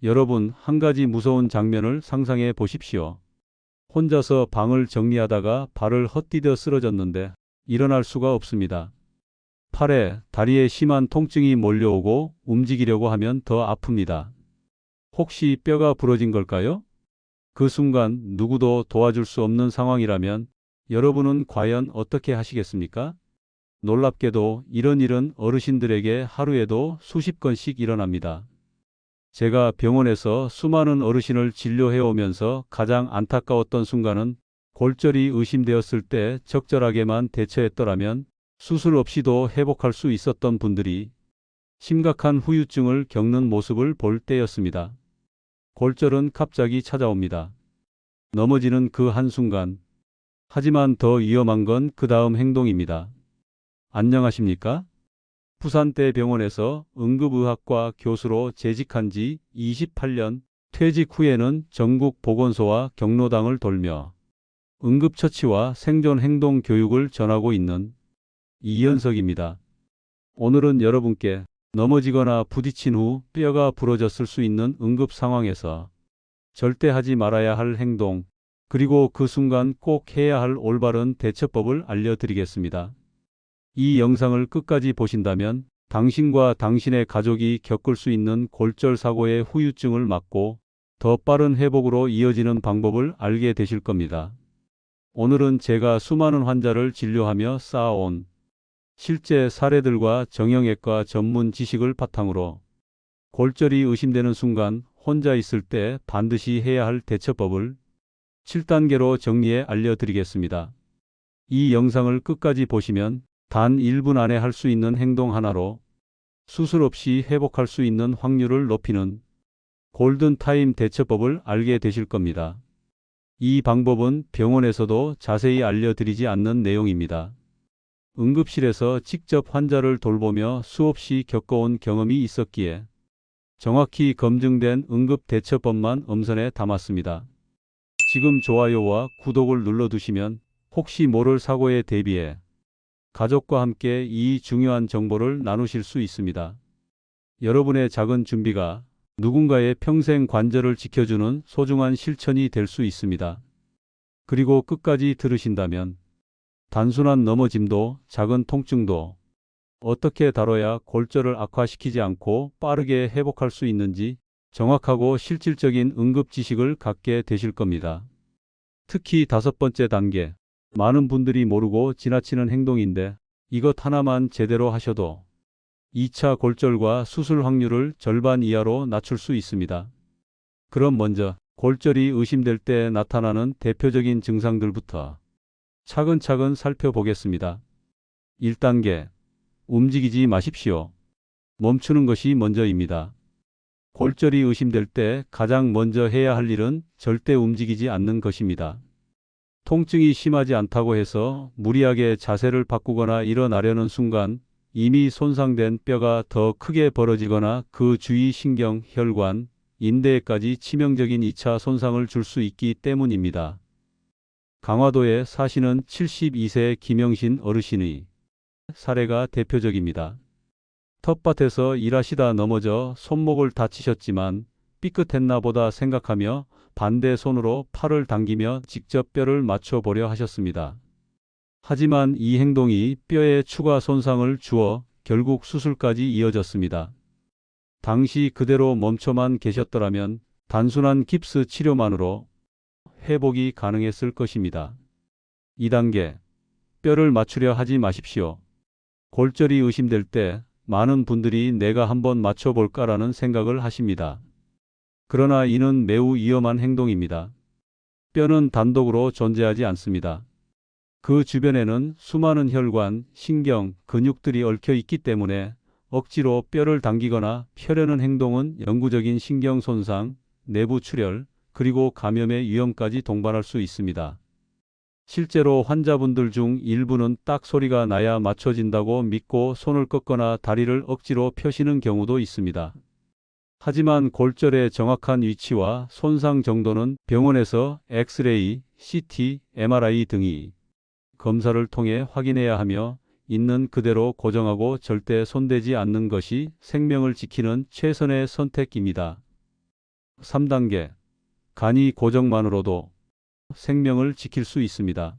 여러분, 한 가지 무서운 장면을 상상해 보십시오. 혼자서 방을 정리하다가 발을 헛디뎌 쓰러졌는데 일어날 수가 없습니다. 팔에, 다리에 심한 통증이 몰려오고 움직이려고 하면 더 아픕니다. 혹시 뼈가 부러진 걸까요? 그 순간 누구도 도와줄 수 없는 상황이라면 여러분은 과연 어떻게 하시겠습니까? 놀랍게도 이런 일은 어르신들에게 하루에도 수십 건씩 일어납니다. 제가 병원에서 수많은 어르신을 진료해 오면서 가장 안타까웠던 순간은 골절이 의심되었을 때 적절하게만 대처했더라면 수술 없이도 회복할 수 있었던 분들이 심각한 후유증을 겪는 모습을 볼 때였습니다. 골절은 갑자기 찾아옵니다. 넘어지는 그 한순간. 하지만 더 위험한 건 그 다음 행동입니다. 안녕하십니까? 부산대병원에서 응급의학과 교수로 재직한 지 28년, 퇴직 후에는 전국 보건소와 경로당을 돌며 응급처치와 생존 행동 교육을 전하고 있는 이현석입니다. 오늘은 여러분께 넘어지거나 부딪힌 후 뼈가 부러졌을 수 있는 응급 상황에서 절대 하지 말아야 할 행동, 그리고 그 순간 꼭 해야 할 올바른 대처법을 알려드리겠습니다. 이 영상을 끝까지 보신다면 당신과 당신의 가족이 겪을 수 있는 골절 사고의 후유증을 막고 더 빠른 회복으로 이어지는 방법을 알게 되실 겁니다. 오늘은 제가 수많은 환자를 진료하며 쌓아온 실제 사례들과 정형외과 전문 지식을 바탕으로 골절이 의심되는 순간 혼자 있을 때 반드시 해야 할 대처법을 7단계로 정리해 알려드리겠습니다. 이 영상을 끝까지 보시면 단 1분 안에 할 수 있는 행동 하나로 수술 없이 회복할 수 있는 확률을 높이는 골든타임 대처법을 알게 되실 겁니다. 이 방법은 병원에서도 자세히 알려드리지 않는 내용입니다. 응급실에서 직접 환자를 돌보며 수없이 겪어온 경험이 있었기에 정확히 검증된 응급대처법만 엄선해 담았습니다. 지금 좋아요와 구독을 눌러두시면 혹시 모를 사고에 대비해 가족과 함께 이 중요한 정보를 나누실 수 있습니다. 여러분의 작은 준비가 누군가의 평생 관절을 지켜주는 소중한 실천이 될 수 있습니다. 그리고 끝까지 들으신다면 단순한 넘어짐도 작은 통증도 어떻게 다뤄야 골절을 악화시키지 않고 빠르게 회복할 수 있는지 정확하고 실질적인 응급 지식을 갖게 되실 겁니다. 특히 5번째 단계, 많은 분들이 모르고 지나치는 행동인데 이것 하나만 제대로 하셔도 2차 골절과 수술 확률을 절반 이하로 낮출 수 있습니다. 그럼 먼저 골절이 의심될 때 나타나는 대표적인 증상들부터 차근차근 살펴보겠습니다. 1단계, 움직이지 마십시오. 멈추는 것이 먼저입니다. 골절이 의심될 때 가장 먼저 해야 할 일은 절대 움직이지 않는 것입니다. 통증이 심하지 않다고 해서 무리하게 자세를 바꾸거나 일어나려는 순간 이미 손상된 뼈가 더 크게 벌어지거나 그 주위 신경, 혈관, 인대에까지 치명적인 2차 손상을 줄 수 있기 때문입니다. 강화도에 사시는 72세 김영신 어르신의 사례가 대표적입니다. 텃밭에서 일하시다 넘어져 손목을 다치셨지만 삐끗했나 보다 생각하며 반대 손으로 팔을 당기며 직접 뼈를 맞춰보려 하셨습니다. 하지만 이 행동이 뼈에 추가 손상을 주어 결국 수술까지 이어졌습니다. 당시 그대로 멈춰만 계셨더라면 단순한 깁스 치료만으로 회복이 가능했을 것입니다. 2단계, 뼈를 맞추려 하지 마십시오. 골절이 의심될 때 많은 분들이 내가 한번 맞춰볼까라는 생각을 하십니다. 그러나 이는 매우 위험한 행동입니다. 뼈는 단독으로 존재하지 않습니다. 그 주변에는 수많은 혈관, 신경, 근육들이 얽혀 있기 때문에 억지로 뼈를 당기거나 펴려는 행동은 영구적인 신경 손상, 내부 출혈, 그리고 감염의 위험까지 동반할 수 있습니다. 실제로 환자분들 중 일부는 딱 소리가 나야 맞춰진다고 믿고 손을 꺾거나 다리를 억지로 펴시는 경우도 있습니다. 하지만 골절의 정확한 위치와 손상 정도는 병원에서 엑스레이, CT, MRI 등의 검사를 통해 확인해야 하며 있는 그대로 고정하고 절대 손대지 않는 것이 생명을 지키는 최선의 선택입니다. 3단계. 간이 고정만으로도 생명을 지킬 수 있습니다.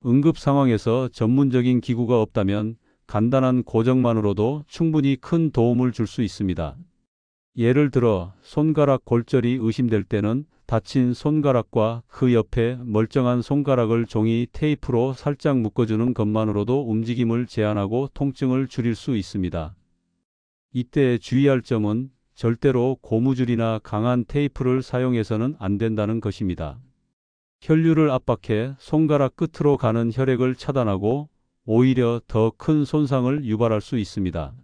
응급 상황에서 전문적인 기구가 없다면 간단한 고정만으로도 충분히 큰 도움을 줄 수 있습니다. 예를 들어 손가락 골절이 의심될 때는 다친 손가락과 그 옆에 멀쩡한 손가락을 종이 테이프로 살짝 묶어주는 것만으로도 움직임을 제한하고 통증을 줄일 수 있습니다. 이때 주의할 점은 절대로 고무줄이나 강한 테이프를 사용해서는 안 된다는 것입니다. 혈류를 압박해 손가락 끝으로 가는 혈액을 차단하고 오히려 더 큰 손상을 유발할 수 있습니다.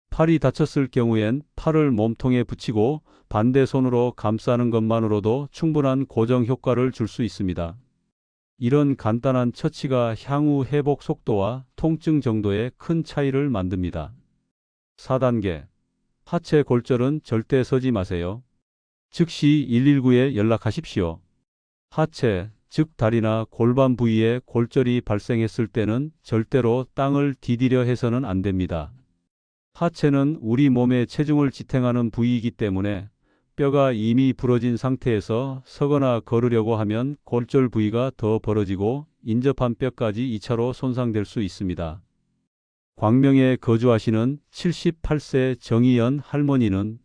팔이 다쳤을 경우엔 팔을 몸통에 붙이고 반대 손으로 감싸는 것만으로도 충분한 고정 효과를 줄 수 있습니다. 이런 간단한 처치가 향후 회복 속도와 통증 정도에 큰 차이를 만듭니다. 4단계. 하체 골절은 절대 서지 마세요. 즉시 119에 연락하십시오. 하체, 즉 다리나 골반 부위에 골절이 발생했을 때는 절대로 땅을 디디려 해서는 안 됩니다. 하체는 우리 몸의 체중을 지탱하는 부위이기 때문에 뼈가 이미 부러진 상태에서 서거나 걸으려고 하면 골절 부위가 더 벌어지고 인접한 뼈까지 2차로 손상될 수 있습니다. 광명에 거주하시는 78세 정희연 할머니는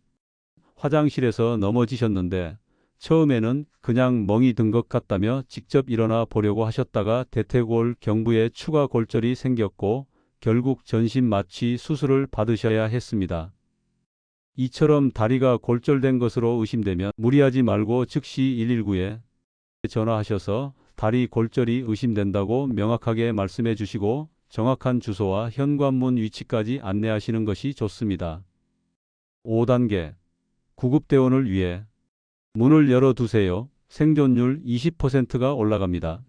화장실에서 넘어지셨는데 처음에는 그냥 멍이 든 것 같다며 직접 일어나 보려고 하셨다가 대퇴골 경부에 추가 골절이 생겼고 결국 전신 마취 수술을 받으셔야 했습니다. 이처럼 다리가 골절된 것으로 의심되면 무리하지 말고 즉시 119에 전화하셔서 다리 골절이 의심된다고 명확하게 말씀해 주시고 정확한 주소와 현관문 위치까지 안내하시는 것이 좋습니다. 5단계. 구급대원을 위해 문을 열어두세요. 생존율 20%가 올라갑니다.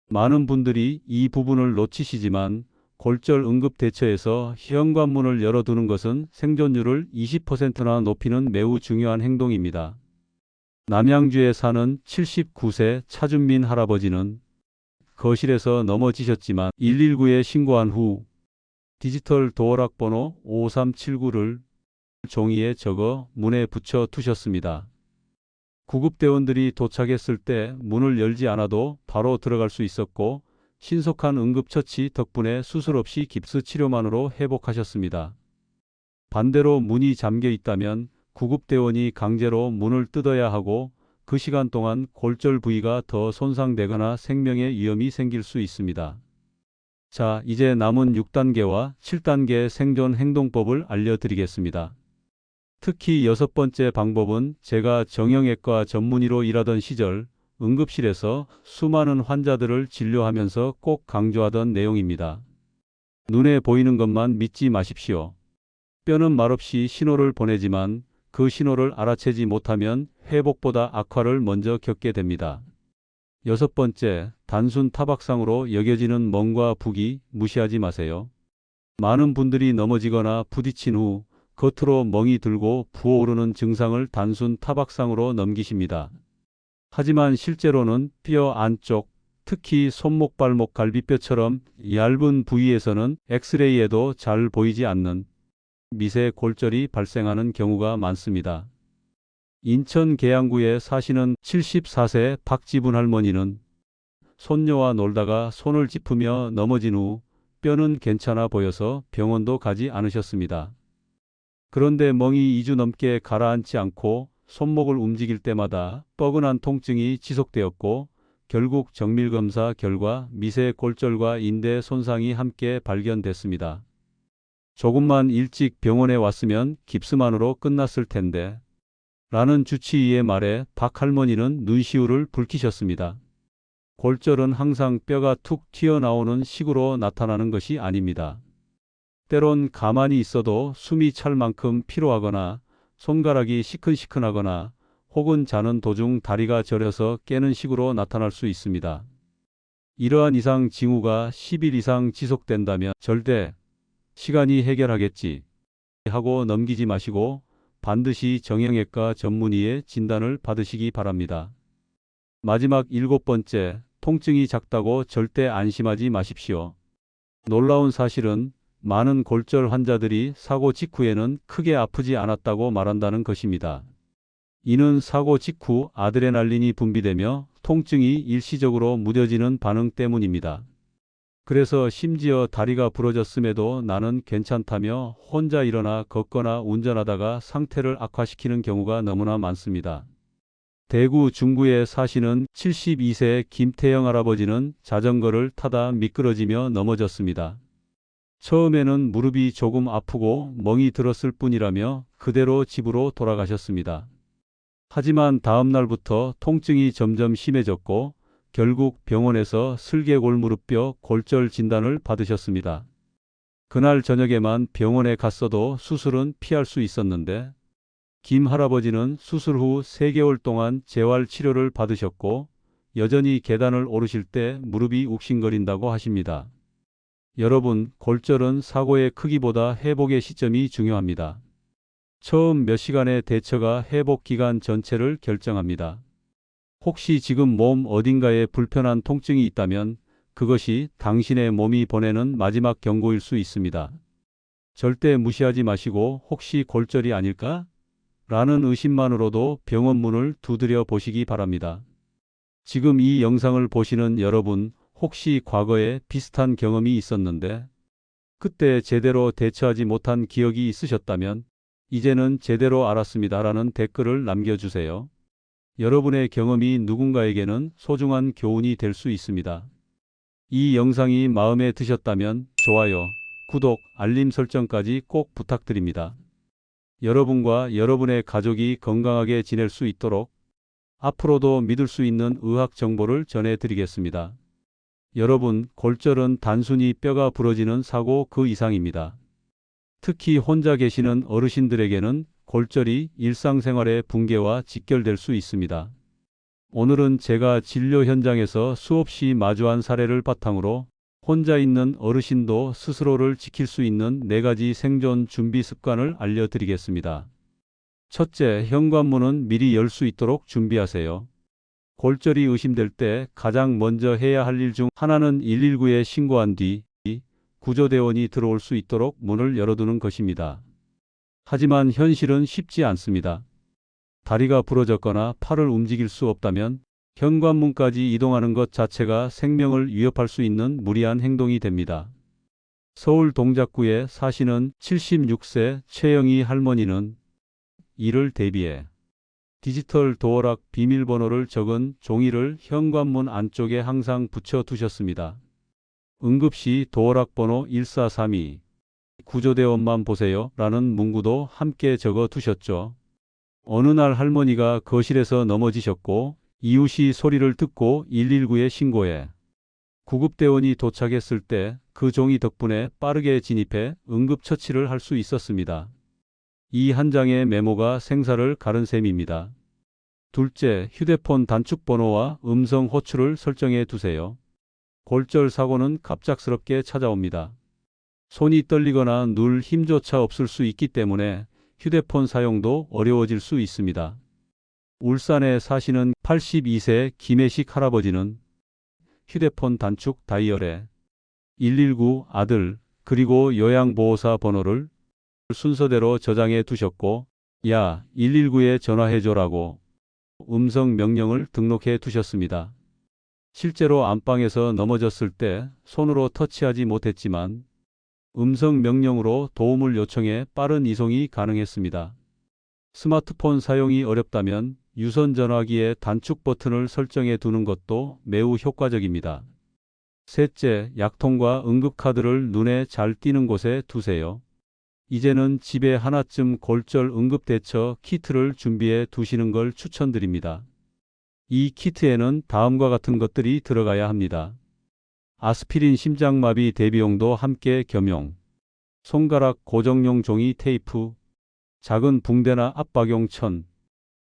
많은 분들이 이 부분을 놓치시지만 골절 응급대처에서 현관문을 열어두는 것은 생존율을 20%나 높이는 매우 중요한 행동입니다. 남양주에 사는 79세 차준민 할아버지는 거실에서 넘어지셨지만 119에 신고한 후 디지털 도어락 번호 5379를 종이에 적어 문에 붙여 두셨습니다. 구급대원들이 도착했을 때 문을 열지 않아도 바로 들어갈 수 있었고 신속한 응급처치 덕분에 수술 없이 깁스 치료만으로 회복하셨습니다. 반대로 문이 잠겨 있다면 구급대원이 강제로 문을 뜯어야 하고 그 시간 동안 골절 부위가 더 손상되거나 생명의 위험이 생길 수 있습니다. 자, 이제 남은 6단계와 7단계 생존 행동법을 알려드리겠습니다. 특히 6번째 방법은 제가 정형외과 전문의로 일하던 시절 응급실에서 수많은 환자들을 진료하면서 꼭 강조하던 내용입니다. 눈에 보이는 것만 믿지 마십시오. 뼈는 말없이 신호를 보내지만 그 신호를 알아채지 못하면 회복보다 악화를 먼저 겪게 됩니다. 6번째, 단순 타박상으로 여겨지는 멍과 붓기 무시하지 마세요. 많은 분들이 넘어지거나 부딪힌 후 겉으로 멍이 들고 부어오르는 증상을 단순 타박상으로 넘기십니다. 하지만 실제로는 뼈 안쪽, 특히 손목 발목 갈비뼈처럼 얇은 부위에서는 엑스레이에도 잘 보이지 않는 미세 골절이 발생하는 경우가 많습니다. 인천 계양구에 사시는 74세 박지분 할머니는 손녀와 놀다가 손을 짚으며 넘어진 후 뼈는 괜찮아 보여서 병원도 가지 않으셨습니다. 그런데 멍이 2주 넘게 가라앉지 않고 손목을 움직일 때마다 뻐근한 통증이 지속되었고 결국 정밀검사 결과 미세 골절과 인대 손상이 함께 발견됐습니다. 조금만 일찍 병원에 왔으면 깁스만으로 끝났을 텐데 라는 주치의의 말에 박 할머니는 눈시울을 붉히셨습니다. 골절은 항상 뼈가 툭 튀어나오는 식으로 나타나는 것이 아닙니다. 때론 가만히 있어도 숨이 찰 만큼 피로하거나 손가락이 시큰시큰하거나 혹은 자는 도중 다리가 저려서 깨는 식으로 나타날 수 있습니다. 이러한 이상 징후가 10일 이상 지속된다면 절대 시간이 해결하겠지 하고 넘기지 마시고 반드시 정형외과 전문의의 진단을 받으시기 바랍니다. 마지막 7번째, 통증이 작다고 절대 안심하지 마십시오. 놀라운 사실은 많은 골절 환자들이 사고 직후에는 크게 아프지 않았다고 말한다는 것입니다. 이는 사고 직후 아드레날린이 분비되며 통증이 일시적으로 무뎌지는 반응 때문입니다. 그래서 심지어 다리가 부러졌음에도 나는 괜찮다며 혼자 일어나 걷거나 운전하다가 상태를 악화시키는 경우가 너무나 많습니다. 대구 중구에 사시는 72세 김태영 할아버지는 자전거를 타다 미끄러지며 넘어졌습니다. 처음에는 무릎이 조금 아프고 멍이 들었을 뿐이라며 그대로 집으로 돌아가셨습니다. 하지만 다음 날부터 통증이 점점 심해졌고 결국 병원에서 슬개골무릎뼈 골절 진단을 받으셨습니다. 그날 저녁에만 병원에 갔어도 수술은 피할 수 있었는데 김 할아버지는 수술 후 3개월 동안 재활 치료를 받으셨고 여전히 계단을 오르실 때 무릎이 욱신거린다고 하십니다. 여러분, 골절은 사고의 크기보다 회복의 시점이 중요합니다. 처음 몇 시간의 대처가 회복 기간 전체를 결정합니다. 혹시 지금 몸 어딘가에 불편한 통증이 있다면 그것이 당신의 몸이 보내는 마지막 경고일 수 있습니다. 절대 무시하지 마시고 혹시 골절이 아닐까? 라는 의심만으로도 병원 문을 두드려 보시기 바랍니다. 지금 이 영상을 보시는 여러분, 혹시 과거에 비슷한 경험이 있었는데 그때 제대로 대처하지 못한 기억이 있으셨다면 이제는 제대로 알았습니다라는 댓글을 남겨주세요. 여러분의 경험이 누군가에게는 소중한 교훈이 될 수 있습니다. 이 영상이 마음에 드셨다면 좋아요, 구독, 알림 설정까지 꼭 부탁드립니다. 여러분과 여러분의 가족이 건강하게 지낼 수 있도록 앞으로도 믿을 수 있는 의학 정보를 전해드리겠습니다. 여러분, 골절은 단순히 뼈가 부러지는 사고 그 이상입니다. 특히 혼자 계시는 어르신들에게는 골절이 일상생활의 붕괴와 직결될 수 있습니다. 오늘은 제가 진료 현장에서 수없이 마주한 사례를 바탕으로 혼자 있는 어르신도 스스로를 지킬 수 있는 4가지 생존 준비 습관을 알려드리겠습니다. 첫째, 현관문은 미리 열 수 있도록 준비하세요. 골절이 의심될 때 가장 먼저 해야 할 일 중 하나는 119에 신고한 뒤 구조대원이 들어올 수 있도록 문을 열어두는 것입니다. 하지만 현실은 쉽지 않습니다. 다리가 부러졌거나 팔을 움직일 수 없다면 현관문까지 이동하는 것 자체가 생명을 위협할 수 있는 무리한 행동이 됩니다. 서울 동작구에 사시는 76세 최영희 할머니는 이를 대비해 디지털 도어락 비밀번호를 적은 종이를 현관문 안쪽에 항상 붙여 두셨습니다. 응급시 도어락 번호 1432 구조대원만 보세요 라는 문구도 함께 적어 두셨죠. 어느 날 할머니가 거실에서 넘어지셨고 이웃이 소리를 듣고 119에 신고해 구급대원이 도착했을 때 그 종이 덕분에 빠르게 진입해 응급처치를 할 수 있었습니다. 이 한 장의 메모가 생사를 가른 셈입니다. 둘째, 휴대폰 단축번호와 음성 호출을 설정해 두세요. 골절 사고는 갑작스럽게 찾아옵니다. 손이 떨리거나 눌 힘조차 없을 수 있기 때문에 휴대폰 사용도 어려워질 수 있습니다. 울산에 사시는 82세 김혜식 할아버지는 휴대폰 단축 다이얼에 119 아들 그리고 요양보호사 번호를 순서대로 저장해 두셨고 야 119에 전화해줘라고 음성 명령을 등록해 두셨습니다. 실제로 안방에서 넘어졌을 때 손으로 터치하지 못했지만 음성 명령으로 도움을 요청해 빠른 이송이 가능했습니다. 스마트폰 사용이 어렵다면 유선 전화기에 단축 버튼을 설정해 두는 것도 매우 효과적입니다. 셋째, 약통과 응급카드를 눈에 잘 띄는 곳에 두세요. 이제는 집에 하나쯤 골절 응급대처 키트를 준비해 두시는 걸 추천드립니다. 이 키트에는 다음과 같은 것들이 들어가야 합니다. 아스피린 심장마비 대비용도 함께 겸용, 손가락 고정용 종이 테이프, 작은 붕대나 압박용 천,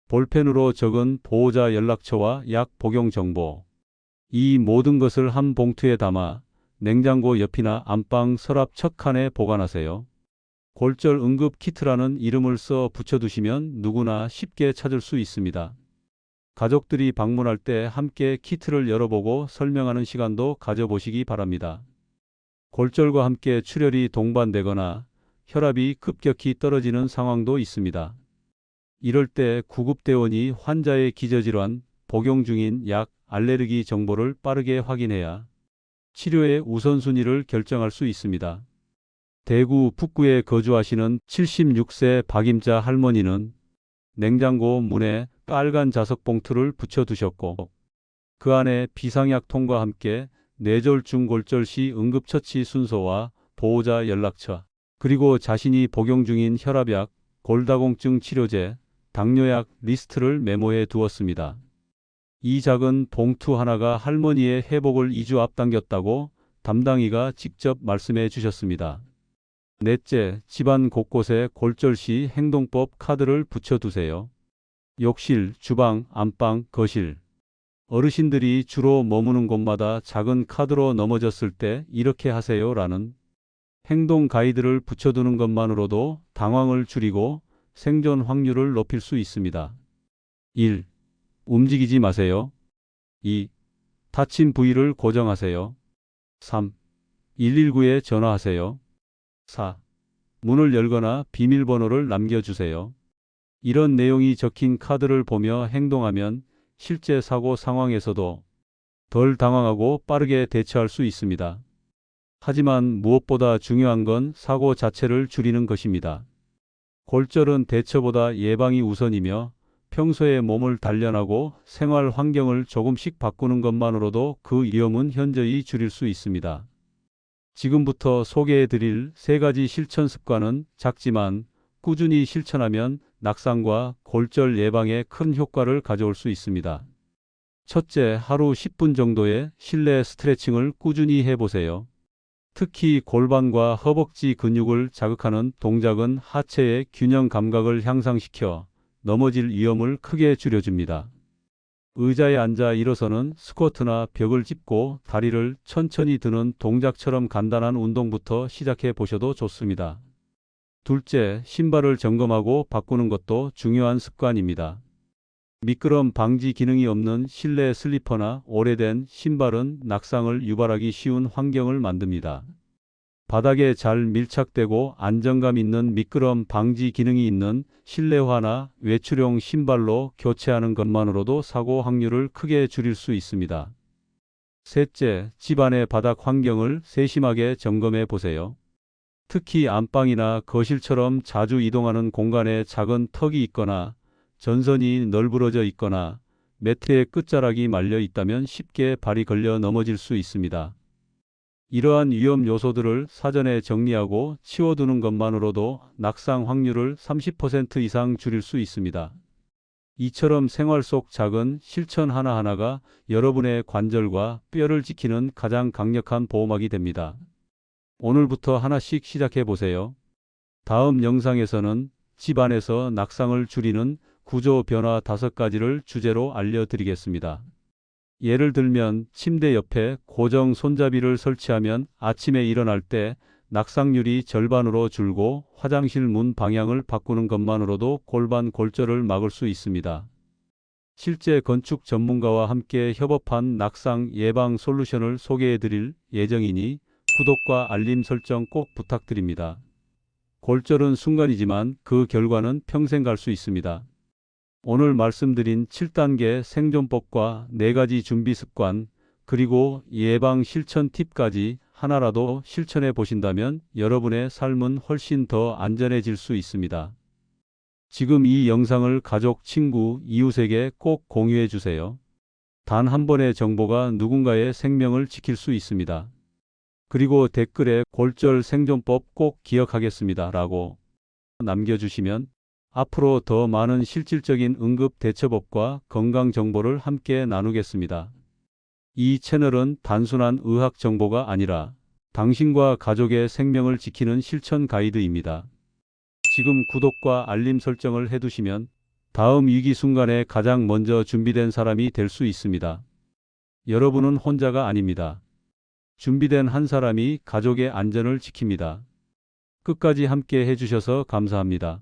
볼펜으로 적은 보호자 연락처와 약 복용 정보. 이 모든 것을 한 봉투에 담아 냉장고 옆이나 안방 서랍 첫 칸에 보관하세요. 골절 응급 키트라는 이름을 써 붙여두시면 누구나 쉽게 찾을 수 있습니다. 가족들이 방문할 때 함께 키트를 열어보고 설명하는 시간도 가져보시기 바랍니다. 골절과 함께 출혈이 동반되거나 혈압이 급격히 떨어지는 상황도 있습니다. 이럴 때 구급대원이 환자의 기저질환, 복용 중인 약, 알레르기 정보를 빠르게 확인해야 치료의 우선순위를 결정할 수 있습니다. 대구 북구에 거주하시는 76세 박임자 할머니는 냉장고 문에 빨간 자석 봉투를 붙여두셨고 그 안에 비상약통과 함께 뇌졸중 골절 시 응급처치 순서와 보호자 연락처, 그리고 자신이 복용 중인 혈압약, 골다공증 치료제, 당뇨약 리스트를 메모해 두었습니다. 이 작은 봉투 하나가 할머니의 회복을 2주 앞당겼다고 담당이가 직접 말씀해 주셨습니다. 넷째, 집안 곳곳에 골절 시 행동법 카드를 붙여두세요. 욕실, 주방, 안방, 거실. 어르신들이 주로 머무는 곳마다 작은 카드로 넘어졌을 때 이렇게 하세요 라는 행동 가이드를 붙여두는 것만으로도 당황을 줄이고 생존 확률을 높일 수 있습니다. 1. 움직이지 마세요. 2. 다친 부위를 고정하세요. 3. 119에 전화하세요. 4. 문을 열거나 비밀번호를 남겨주세요. 이런 내용이 적힌 카드를 보며 행동하면 실제 사고 상황에서도 덜 당황하고 빠르게 대처할 수 있습니다. 하지만 무엇보다 중요한 건 사고 자체를 줄이는 것입니다. 골절은 대처보다 예방이 우선이며 평소에 몸을 단련하고 생활 환경을 조금씩 바꾸는 것만으로도 그 위험은 현저히 줄일 수 있습니다. 지금부터 소개해 드릴 3가지 실천 습관은 작지만 꾸준히 실천하면 낙상과 골절 예방에 큰 효과를 가져올 수 있습니다. 첫째, 하루 10분 정도의 실내 스트레칭을 꾸준히 해보세요. 특히 골반과 허벅지 근육을 자극하는 동작은 하체의 균형 감각을 향상시켜 넘어질 위험을 크게 줄여줍니다. 의자에 앉아 일어서는 스쿼트나 벽을 짚고 다리를 천천히 드는 동작처럼 간단한 운동부터 시작해 보셔도 좋습니다. 둘째, 신발을 점검하고 바꾸는 것도 중요한 습관입니다. 미끄럼 방지 기능이 없는 실내 슬리퍼나 오래된 신발은 낙상을 유발하기 쉬운 환경을 만듭니다. 바닥에 잘 밀착되고 안정감 있는 미끄럼 방지 기능이 있는 실내화나 외출용 신발로 교체하는 것만으로도 사고 확률을 크게 줄일 수 있습니다. 셋째, 집안의 바닥 환경을 세심하게 점검해 보세요. 특히 안방이나 거실처럼 자주 이동하는 공간에 작은 턱이 있거나 전선이 널브러져 있거나 매트의 끝자락이 말려 있다면 쉽게 발이 걸려 넘어질 수 있습니다. 이러한 위험 요소들을 사전에 정리하고 치워두는 것만으로도 낙상 확률을 30% 이상 줄일 수 있습니다. 이처럼 생활 속 작은 실천 하나하나가 여러분의 관절과 뼈를 지키는 가장 강력한 보호막이 됩니다. 오늘부터 하나씩 시작해 보세요. 다음 영상에서는 집안에서 낙상을 줄이는 구조 변화 5가지를 주제로 알려드리겠습니다. 예를 들면 침대 옆에 고정 손잡이를 설치하면 아침에 일어날 때 낙상률이 절반으로 줄고 화장실 문 방향을 바꾸는 것만으로도 골반 골절을 막을 수 있습니다. 실제 건축 전문가와 함께 협업한 낙상 예방 솔루션을 소개해 드릴 예정이니 구독과 알림 설정 꼭 부탁드립니다. 골절은 순간이지만 그 결과는 평생 갈 수 있습니다. 오늘 말씀드린 7단계 생존법과 4가지 준비 습관, 그리고 예방 실천 팁까지 하나라도 실천해 보신다면 여러분의 삶은 훨씬 더 안전해질 수 있습니다. 지금 이 영상을 가족, 친구, 이웃에게 꼭 공유해 주세요. 단 한 번의 정보가 누군가의 생명을 지킬 수 있습니다. 그리고 댓글에 골절 생존법 꼭 기억하겠습니다 라고 남겨주시면 앞으로 더 많은 실질적인 응급 대처법과 건강 정보를 함께 나누겠습니다. 이 채널은 단순한 의학 정보가 아니라 당신과 가족의 생명을 지키는 실천 가이드입니다. 지금 구독과 알림 설정을 해두시면 다음 위기 순간에 가장 먼저 준비된 사람이 될 수 있습니다. 여러분은 혼자가 아닙니다. 준비된 한 사람이 가족의 안전을 지킵니다. 끝까지 함께 해주셔서 감사합니다.